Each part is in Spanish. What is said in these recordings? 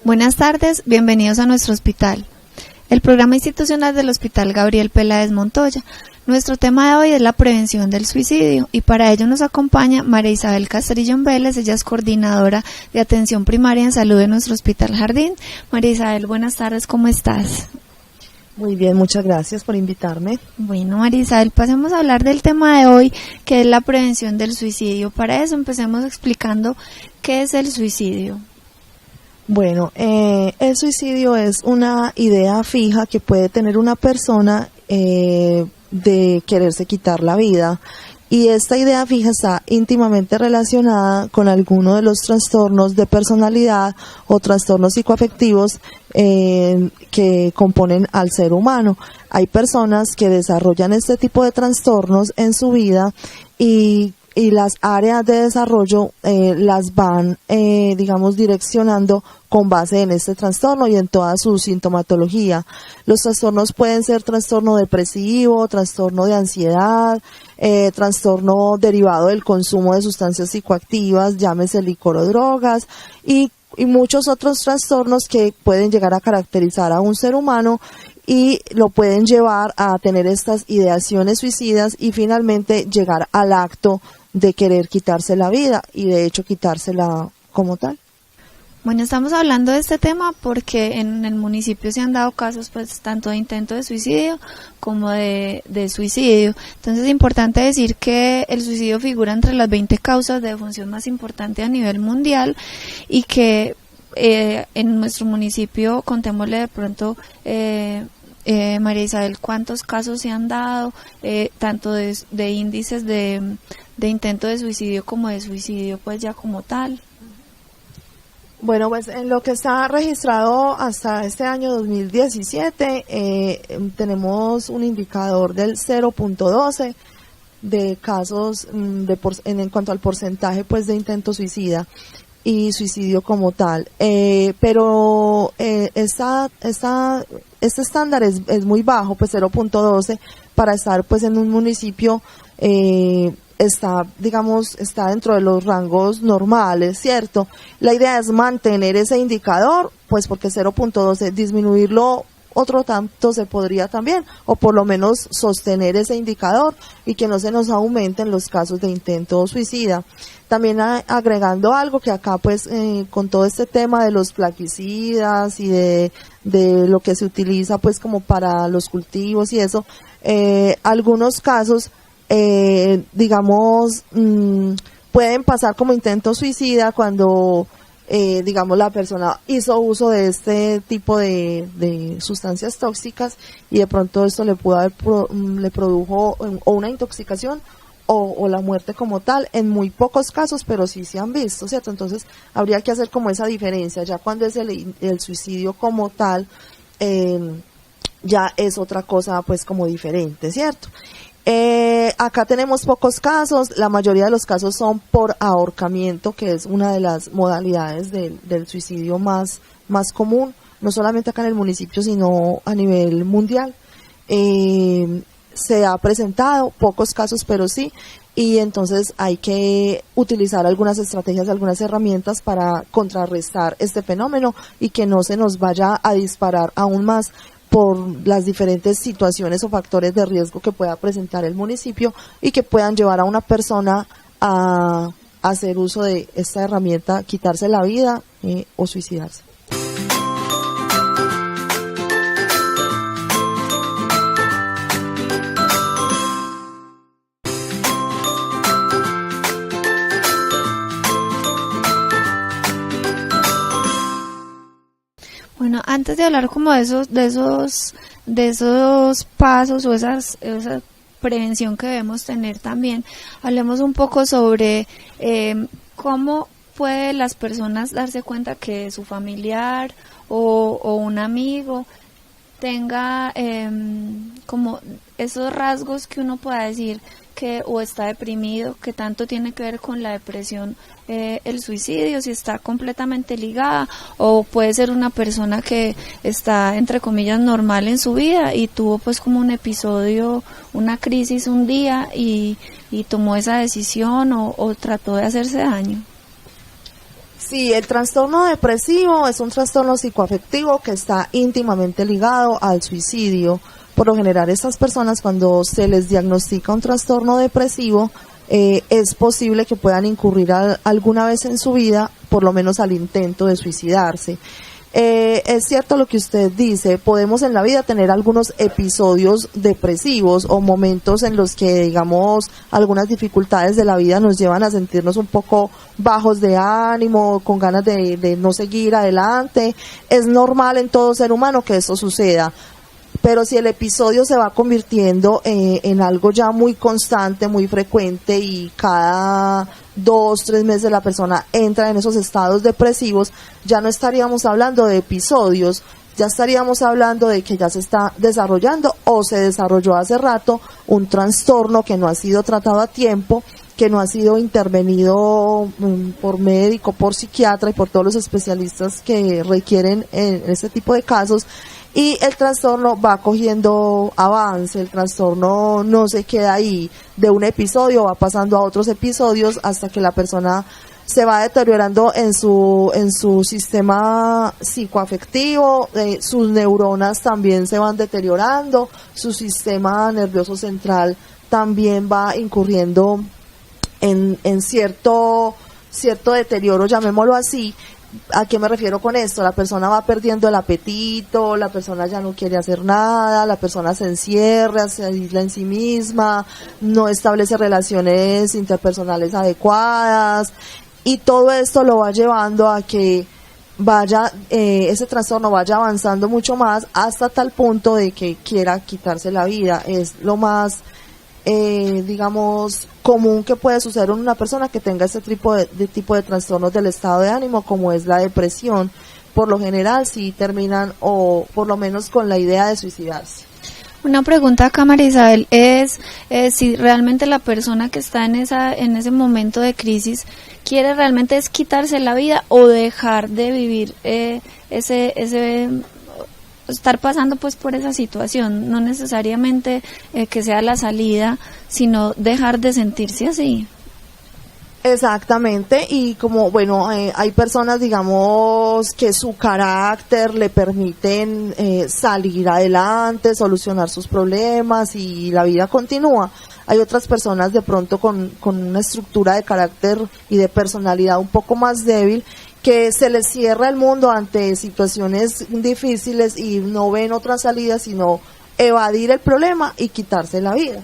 Buenas tardes, bienvenidos a nuestro hospital. El programa institucional del Hospital Gabriel Peláez Montoya. Nuestro tema de hoy es la prevención del suicidio y para ello nos acompaña María Isabel Castrillón Vélez, ella es coordinadora de atención primaria en salud de nuestro Hospital Jardín. María Isabel, buenas tardes, ¿cómo estás? Muy bien, muchas gracias por invitarme. Bueno, María Isabel, pasemos a hablar del tema de hoy, que es la prevención del suicidio. Para eso empecemos explicando qué es el suicidio. Bueno, el suicidio es una idea fija que puede tener una persona de quererse quitar la vida, y esta idea fija está íntimamente relacionada con alguno de los trastornos de personalidad o trastornos psicoafectivos que componen al ser humano. Hay personas que desarrollan este tipo de trastornos en su vida y las áreas de desarrollo las van, direccionando con base en este trastorno y en toda su sintomatología. Los trastornos pueden ser trastorno depresivo, trastorno de ansiedad, trastorno derivado del consumo de sustancias psicoactivas, llámese licor o drogas, y muchos otros trastornos que pueden llegar a caracterizar a un ser humano y lo pueden llevar a tener estas ideaciones suicidas y finalmente llegar al acto de querer quitarse la vida y de hecho quitársela como tal. Bueno, estamos hablando de este tema porque en el municipio se han dado casos pues tanto de intento de suicidio como de suicidio. Entonces es importante decir que el suicidio figura entre las 20 causas de defunción más importantes a nivel mundial y que en nuestro municipio, contémosle de pronto, María Isabel, ¿cuántos casos se han dado, tanto de índices de intento de suicidio como de suicidio pues ya como tal? Bueno, pues en lo que está registrado hasta este año 2017, tenemos un indicador del 0.12 de casos en cuanto al porcentaje pues de intento suicida y suicidio como tal, pero este estándar es muy bajo, pues 0.12 para estar pues en un municipio está dentro de los rangos normales, ¿cierto? La idea es mantener ese indicador, pues porque 0.12 disminuirlo otro tanto se podría también, o por lo menos sostener ese indicador y que no se nos aumenten los casos de intento suicida. También agregando algo que acá pues con todo este tema de los plaguicidas y de lo que se utiliza pues como para los cultivos y eso, algunos casos pueden pasar como intento suicida cuando la persona hizo uso de este tipo de sustancias tóxicas y de pronto esto le produjo o una intoxicación o la muerte como tal, en muy pocos casos, pero sí se han visto, ¿cierto? Entonces habría que hacer como esa diferencia, ya cuando es el suicidio como tal, ya es otra cosa pues como diferente, ¿cierto? Acá tenemos pocos casos, la mayoría de los casos son por ahorcamiento, que es una de las modalidades del suicidio más común, no solamente acá en el municipio, sino a nivel mundial. Se ha presentado pocos casos, pero sí, y entonces hay que utilizar algunas estrategias, algunas herramientas para contrarrestar este fenómeno y que no se nos vaya a disparar aún más por las diferentes situaciones o factores de riesgo que pueda presentar el municipio y que puedan llevar a una persona a hacer uso de esta herramienta, quitarse la vida o suicidarse. Bueno, antes de hablar como de esos pasos o esa prevención que debemos tener también, hablemos un poco sobre cómo pueden las personas darse cuenta que su familiar o un amigo tenga como esos rasgos que uno pueda decir que o está deprimido, que tanto tiene que ver con la depresión, el suicidio, si está completamente ligada, o puede ser una persona que está entre comillas normal en su vida y tuvo pues como un episodio, una crisis un día y tomó esa decisión o trató de hacerse daño. Sí, el trastorno depresivo es un trastorno psicoafectivo que está íntimamente ligado al suicidio. Por lo general, estas personas, cuando se les diagnostica un trastorno depresivo, es posible que puedan incurrir alguna vez en su vida, por lo menos al intento de suicidarse. Es cierto lo que usted dice, podemos en la vida tener algunos episodios depresivos o momentos en los que, digamos, algunas dificultades de la vida nos llevan a sentirnos un poco bajos de ánimo, con ganas de no seguir adelante. Es normal en todo ser humano que eso suceda. Pero si el episodio se va convirtiendo en algo ya muy constante, muy frecuente, y cada 2-3 meses la persona entra en esos estados depresivos, ya no estaríamos hablando de episodios, ya estaríamos hablando de que ya se está desarrollando o se desarrolló hace rato un trastorno que no ha sido tratado a tiempo, que no ha sido intervenido por médico, por psiquiatra y por todos los especialistas que requieren en este tipo de casos. Y el trastorno va cogiendo avance, el trastorno no se queda ahí, de un episodio va pasando a otros episodios hasta que la persona se va deteriorando en su sistema psicoafectivo, sus neuronas también se van deteriorando, su sistema nervioso central también va incurriendo en cierto deterioro, llamémoslo así. ¿A qué me refiero con esto? La persona va perdiendo el apetito, la persona ya no quiere hacer nada, la persona se encierra, se aísla en sí misma, no establece relaciones interpersonales adecuadas, y todo esto lo va llevando a que ese trastorno vaya avanzando mucho más hasta tal punto de que quiera quitarse la vida. Es lo más digamos, común que puede suceder en una persona que tenga este tipo de trastornos del estado de ánimo, como es la depresión. Por lo general, sí terminan, o por lo menos con la idea de suicidarse. Una pregunta acá, María Isabel, es si realmente la persona que está en ese momento de crisis quiere realmente es quitarse la vida o dejar de vivir estar pasando pues por esa situación, no necesariamente que sea la salida, sino dejar de sentirse así. Exactamente, y como, bueno, hay personas, digamos, que su carácter le permiten salir adelante, solucionar sus problemas y la vida continúa. Hay otras personas de pronto con una estructura de carácter y de personalidad un poco más débil, que se les cierra el mundo ante situaciones difíciles y no ven otra salida sino evadir el problema y quitarse la vida.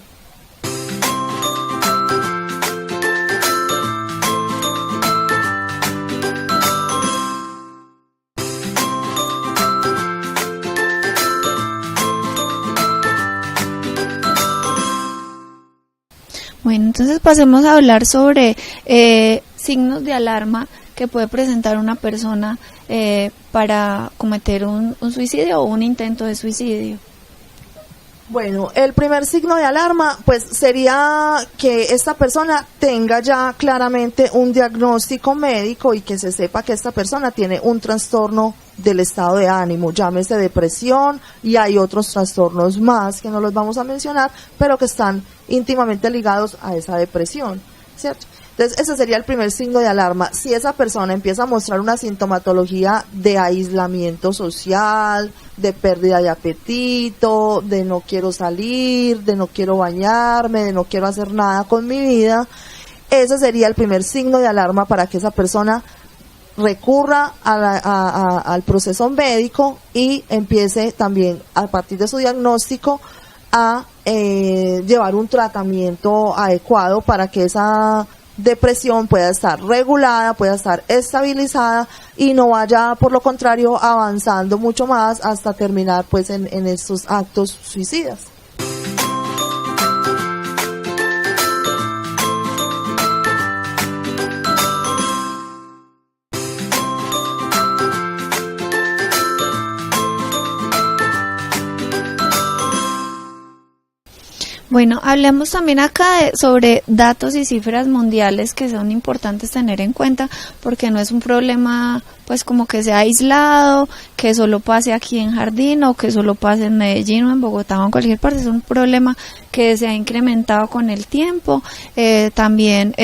Bueno, entonces pasemos a hablar sobre signos de alarma que puede presentar una persona para cometer un suicidio o un intento de suicidio. Bueno, el primer signo de alarma pues sería que esta persona tenga ya claramente un diagnóstico médico y que se sepa que esta persona tiene un trastorno del estado de ánimo, llámese depresión, y hay otros trastornos más que no los vamos a mencionar, pero que están íntimamente ligados a esa depresión, ¿cierto? Entonces, ese sería el primer signo de alarma. Si esa persona empieza a mostrar una sintomatología de aislamiento social, de pérdida de apetito, de no quiero salir, de no quiero bañarme, de no quiero hacer nada con mi vida, ese sería el primer signo de alarma para que esa persona recurra al proceso médico y empiece también, a partir de su diagnóstico, a llevar un tratamiento adecuado para que esa depresión pueda estar regulada, pueda estar estabilizada y no vaya, por lo contrario, avanzando mucho más hasta terminar pues en estos actos suicidas. Bueno, Bueno, hablemos también acá sobre datos y cifras mundiales que son importantes tener en cuenta, porque no es un problema pues como que sea aislado, que solo pase aquí en Jardín o que solo pase en Medellín o en Bogotá o en cualquier parte. Es un problema que se ha incrementado con el tiempo. También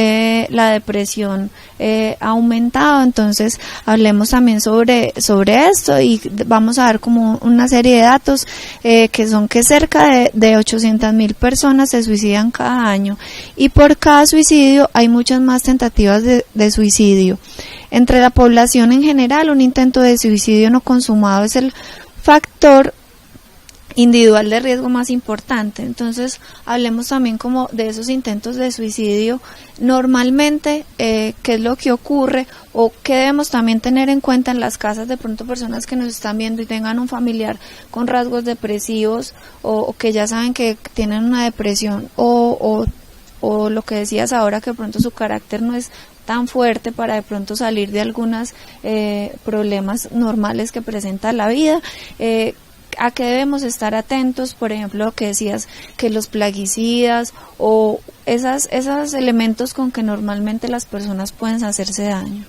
la depresión ha aumentado. Entonces hablemos también sobre esto, y vamos a dar como una serie de datos que son que cerca de 800,000 personas se suicidan cada año, y por cada suicidio hay muchas más tentativas de suicidio. Entre la población en general, un intento de suicidio no consumado es el factor individual de riesgo más importante. Entonces, hablemos también como de esos intentos de suicidio. Normalmente, ¿qué es lo que ocurre o qué debemos también tener en cuenta en las casas? De pronto, personas que nos están viendo y tengan un familiar con rasgos depresivos o que ya saben que tienen una depresión o lo que decías ahora, que de pronto su carácter no es tan fuerte para de pronto salir de algunos problemas normales que presenta la vida. ¿A qué debemos estar atentos? Por ejemplo, lo que decías, que los plaguicidas o esos elementos con que normalmente las personas pueden hacerse daño.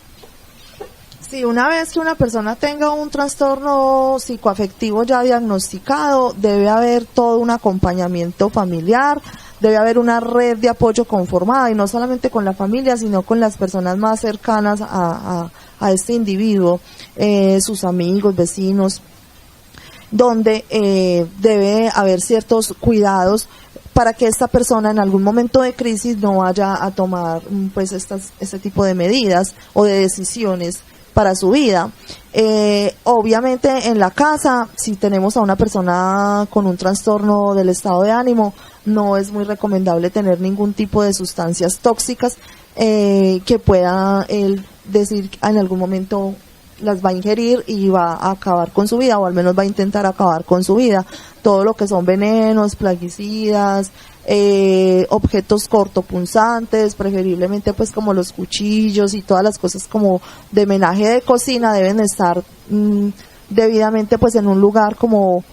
Sí, una vez que una persona tenga un trastorno psicoafectivo ya diagnosticado, debe haber todo un acompañamiento familiar, debe haber una red de apoyo conformada, y no solamente con la familia, sino con las personas más cercanas a este individuo, sus amigos, vecinos, donde debe haber ciertos cuidados para que esta persona en algún momento de crisis no vaya a tomar pues este tipo de medidas o de decisiones para su vida. Obviamente en la casa, si tenemos a una persona con un trastorno del estado de ánimo, no es muy recomendable tener ningún tipo de sustancias tóxicas que pueda él decir en algún momento las va a ingerir y va a acabar con su vida, o al menos va a intentar acabar con su vida. Todo lo que son venenos, plaguicidas, objetos cortopunzantes, preferiblemente pues como los cuchillos y todas las cosas como de menaje de cocina, deben estar debidamente pues en un lugar como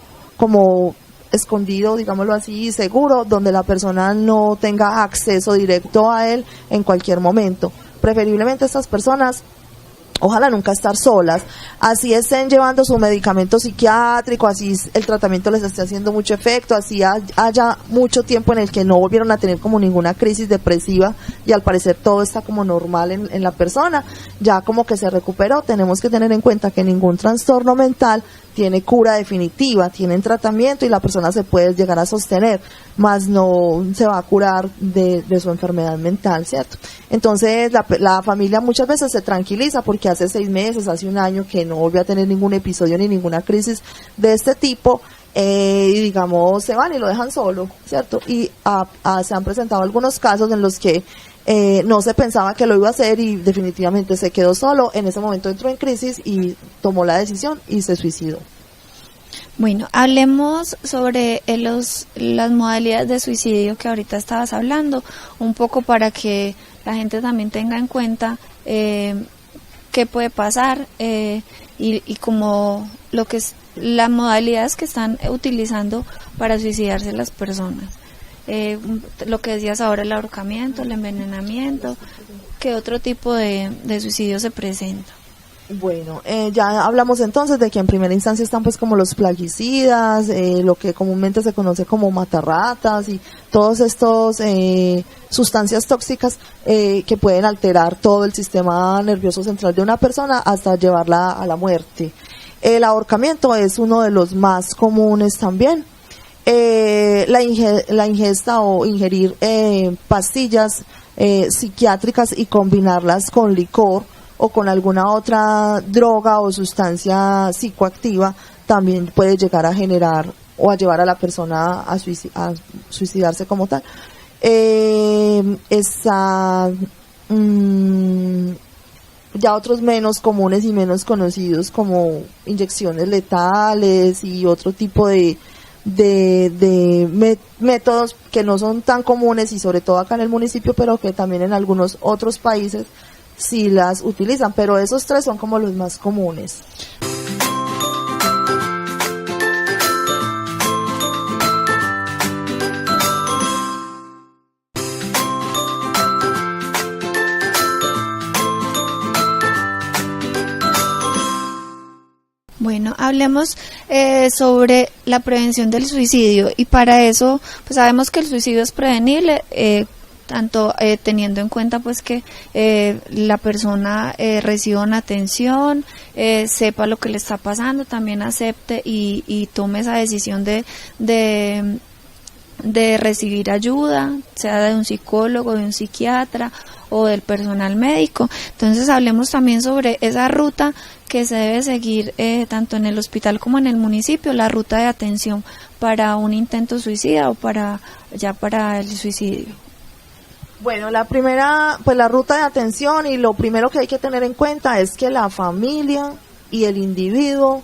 escondido, digámoslo así, seguro, donde la persona no tenga acceso directo a él en cualquier momento. Preferiblemente estas personas, ojalá nunca estar solas, así estén llevando su medicamento psiquiátrico, así el tratamiento les esté haciendo mucho efecto, así haya mucho tiempo en el que no volvieron a tener como ninguna crisis depresiva y al parecer todo está como normal en la persona, ya como que se recuperó. Tenemos que tener en cuenta que ningún trastorno mental tiene cura definitiva, tienen tratamiento y la persona se puede llegar a sostener, más no se va a curar de su enfermedad mental, ¿cierto? Entonces la familia muchas veces se tranquiliza porque hace 6 meses, hace un año que no volvió a tener ningún episodio ni ninguna crisis de este tipo, y digamos se van y lo dejan solo, ¿cierto? Y se han presentado algunos casos en los que no se pensaba que lo iba a hacer y definitivamente se quedó solo. En ese momento entró en crisis y tomó la decisión y se suicidó. Bueno, hablemos sobre las modalidades de suicidio que ahorita estabas hablando, un poco para que la gente también tenga en cuenta qué puede pasar y como lo que es las modalidades que están utilizando para suicidarse las personas. Lo que decías ahora, el ahorcamiento, el envenenamiento, ¿qué otro tipo de suicidio se presenta? Bueno, ya hablamos entonces de que en primera instancia están pues como los plaguicidas, lo que comúnmente se conoce como matarratas y todos estos sustancias tóxicas que pueden alterar todo el sistema nervioso central de una persona hasta llevarla a la muerte. El ahorcamiento es uno de los más comunes también. La ingesta o ingerir pastillas psiquiátricas y combinarlas con licor o con alguna otra droga o sustancia psicoactiva también puede llegar a generar o a llevar a la persona a suicidarse como tal. Ya otros menos comunes y menos conocidos como inyecciones letales y otro tipo de métodos que no son tan comunes y sobre todo acá en el municipio, pero que también en algunos otros países sí las utilizan, pero esos 3 son como los más comunes. hablemos sobre la prevención del suicidio, y para eso pues sabemos que el suicidio es prevenible, tanto teniendo en cuenta pues que la persona reciba una atención, sepa lo que le está pasando, también acepte y tome esa decisión de recibir ayuda, sea de un psicólogo, de un psiquiatra o del personal médico. Entonces hablemos también sobre esa ruta que se debe seguir tanto en el hospital como en el municipio, la ruta de atención para un intento suicida o para el suicidio. Bueno, la primera, pues la ruta de atención, y lo primero que hay que tener en cuenta es que la familia y el individuo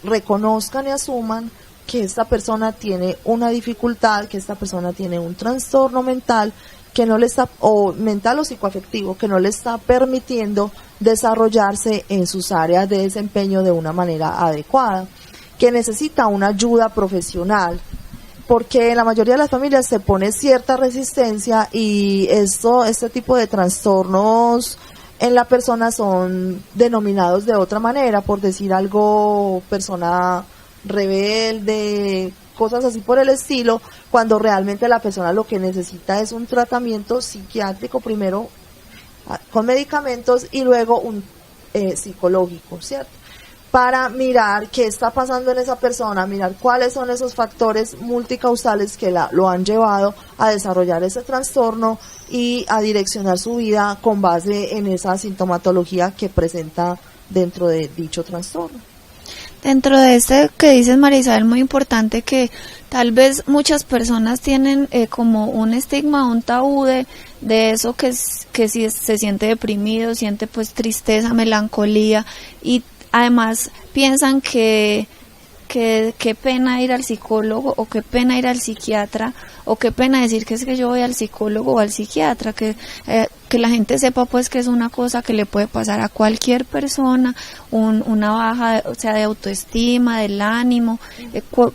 reconozcan y asuman que esta persona tiene una dificultad, que esta persona tiene un trastorno mental que no le está, o mental o psicoafectivo, que no le está permitiendo desarrollarse en sus áreas de desempeño de una manera adecuada, que necesita una ayuda profesional, porque en la mayoría de las familias se pone cierta resistencia, y este tipo de trastornos en la persona son denominados de otra manera, por decir algo, persona rebelde, cosas así por el estilo, cuando realmente la persona lo que necesita es un tratamiento psiquiátrico primero con medicamentos y luego un psicológico, ¿cierto? Para mirar qué está pasando en esa persona, mirar cuáles son esos factores multicausales que lo han llevado a desarrollar ese trastorno y a direccionar su vida con base en esa sintomatología que presenta dentro de dicho trastorno. Dentro de este que dices, María Isabel, muy importante, que tal vez muchas personas tienen como un estigma, un tabú de eso, que si se siente deprimido, siente pues tristeza, melancolía, y además piensan que qué pena ir al psicólogo, o qué pena ir al psiquiatra, o qué pena decir que es que yo voy al psicólogo o al psiquiatra, que la gente sepa pues que es una cosa que le puede pasar a cualquier persona, una baja, o sea, de autoestima, del ánimo,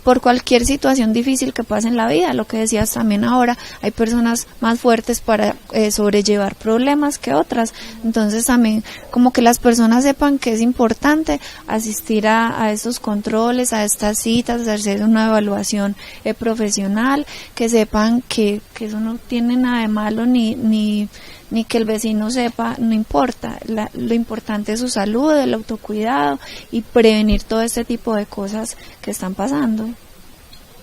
por cualquier situación difícil que pase en la vida. Lo que decías también ahora, hay personas más fuertes para sobrellevar problemas que otras. Entonces también como que las personas sepan que es importante asistir a estos controles, a estas citas, hacer una evaluación profesional, que sepan que eso no tiene nada de malo, ni que el vecino sepa, no importa. Lo importante es su salud, el autocuidado y prevenir todo este tipo de cosas que están pasando.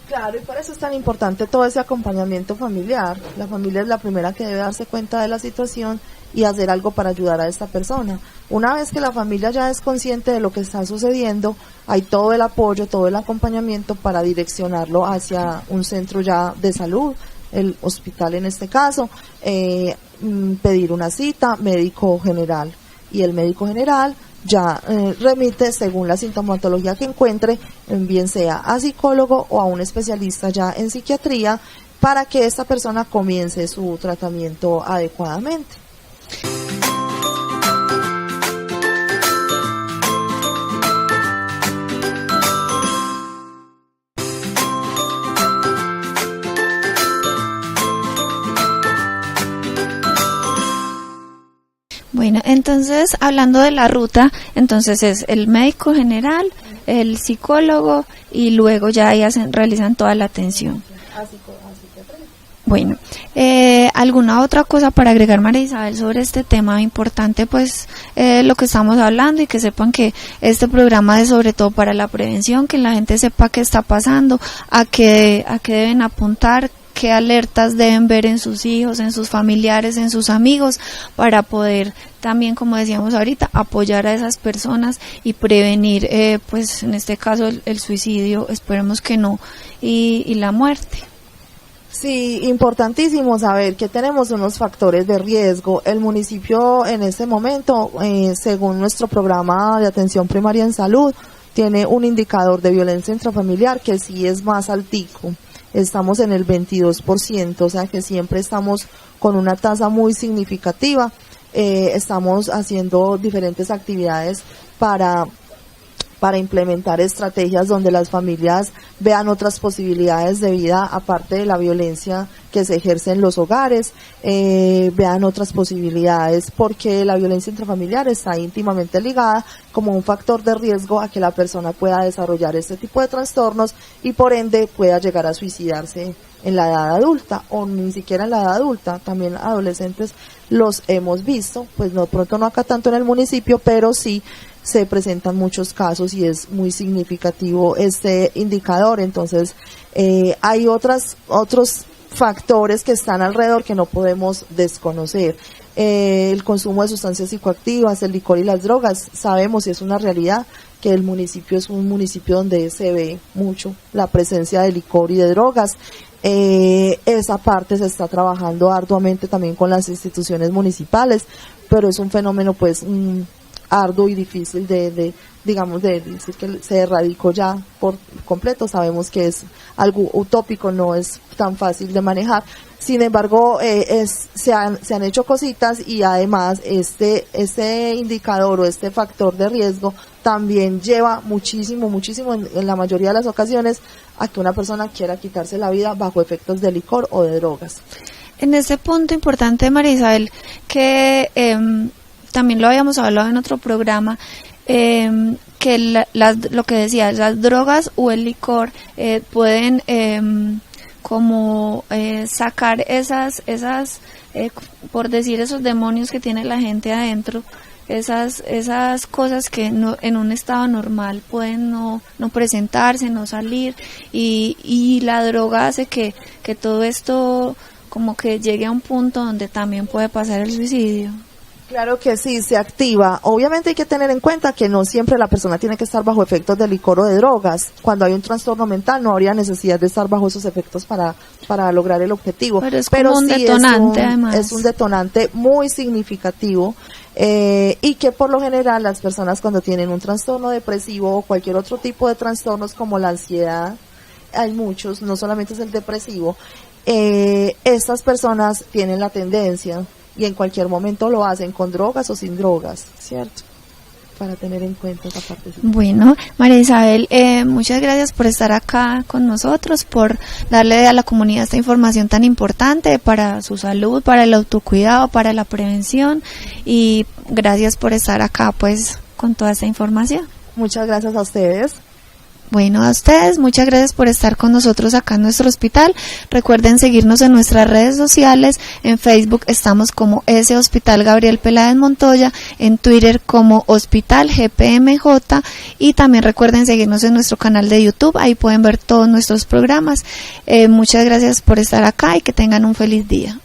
Claro, y por eso es tan importante todo ese acompañamiento familiar. La familia es la primera que debe darse cuenta de la situación y hacer algo para ayudar a esta persona. Una vez que la familia ya es consciente de lo que está sucediendo, hay todo el apoyo, todo el acompañamiento para direccionarlo hacia un centro ya de salud, el hospital en este caso, pedir una cita, médico general, y el médico general ya remite según la sintomatología que encuentre, bien sea a psicólogo o a un especialista ya en psiquiatría, para que esta persona comience su tratamiento adecuadamente. Bueno, entonces hablando de la ruta, entonces es el médico general, el psicólogo, y luego ya realizan toda la atención. Bueno, ¿alguna otra cosa para agregar, María Isabel, sobre este tema importante? Pues lo que estamos hablando, y que sepan que este programa es sobre todo para la prevención, que la gente sepa qué está pasando, a qué deben apuntar, qué alertas deben ver en sus hijos, en sus familiares, en sus amigos, para poder también, como decíamos ahorita, apoyar a esas personas y prevenir, pues en este caso el suicidio, esperemos que no, y la muerte. Sí, importantísimo saber que tenemos unos factores de riesgo. El municipio en este momento, según nuestro programa de atención primaria en salud, tiene un indicador de violencia intrafamiliar que sí es más altico. Estamos en el 22%, o sea que siempre estamos con una tasa muy significativa. Estamos haciendo diferentes actividades para para implementar estrategias donde las familias vean otras posibilidades de vida aparte de la violencia que se ejerce en los hogares, vean otras posibilidades, porque la violencia intrafamiliar está íntimamente ligada como un factor de riesgo a que la persona pueda desarrollar este tipo de trastornos y por ende pueda llegar a suicidarse en la edad adulta o ni siquiera en la edad adulta. También adolescentes los hemos visto, pues no, pronto no acá tanto en el municipio, pero sí se presentan muchos casos y es muy significativo este indicador. Entonces hay otros factores que están alrededor que no podemos desconocer. El consumo de sustancias psicoactivas, el licor y las drogas, sabemos y es una realidad que el municipio es un municipio donde se ve mucho la presencia de licor y de drogas. Esa parte se está trabajando arduamente también con las instituciones municipales, pero es un fenómeno pues arduo y difícil de decir que se erradicó ya por completo. Sabemos que es algo utópico, no es tan fácil de manejar. Sin embargo, se han hecho cositas y además este indicador o este factor de riesgo también lleva muchísimo en la mayoría de las ocasiones a que una persona quiera quitarse la vida bajo efectos de licor o de drogas. En ese punto importante, María Isabel, que también lo habíamos hablado en otro programa, que lo que decía, las drogas o el licor pueden sacar esas por decir, esos demonios que tiene la gente adentro, esas cosas que no, en un estado normal pueden no presentarse, no salir, y la droga hace que todo esto como que llegue a un punto donde también puede pasar el suicidio. Claro que sí, se activa. Obviamente hay que tener en cuenta que no siempre la persona tiene que estar bajo efectos de licor o de drogas. Cuando hay un trastorno mental no habría necesidad de estar bajo esos efectos para lograr el objetivo. Pero es como un detonante, además. Es un detonante muy significativo, y que por lo general las personas cuando tienen un trastorno depresivo o cualquier otro tipo de trastornos como la ansiedad, hay muchos, no solamente es el depresivo, estas personas tienen la tendencia, y en cualquier momento lo hacen con drogas o sin drogas, ¿cierto? Para tener en cuenta esa parte. Bueno, María Isabel, muchas gracias por estar acá con nosotros, por darle a la comunidad esta información tan importante para su salud, para el autocuidado, para la prevención, y gracias por estar acá pues con toda esta información. Muchas gracias a ustedes. Bueno, a ustedes, muchas gracias por estar con nosotros acá en nuestro hospital. Recuerden seguirnos en nuestras redes sociales. En Facebook estamos como ese Hospital Gabriel Peláez Montoya, en Twitter como Hospital GPMJ, y también recuerden seguirnos en nuestro canal de YouTube. Ahí pueden ver todos nuestros programas. Muchas gracias por estar acá y que tengan un feliz día.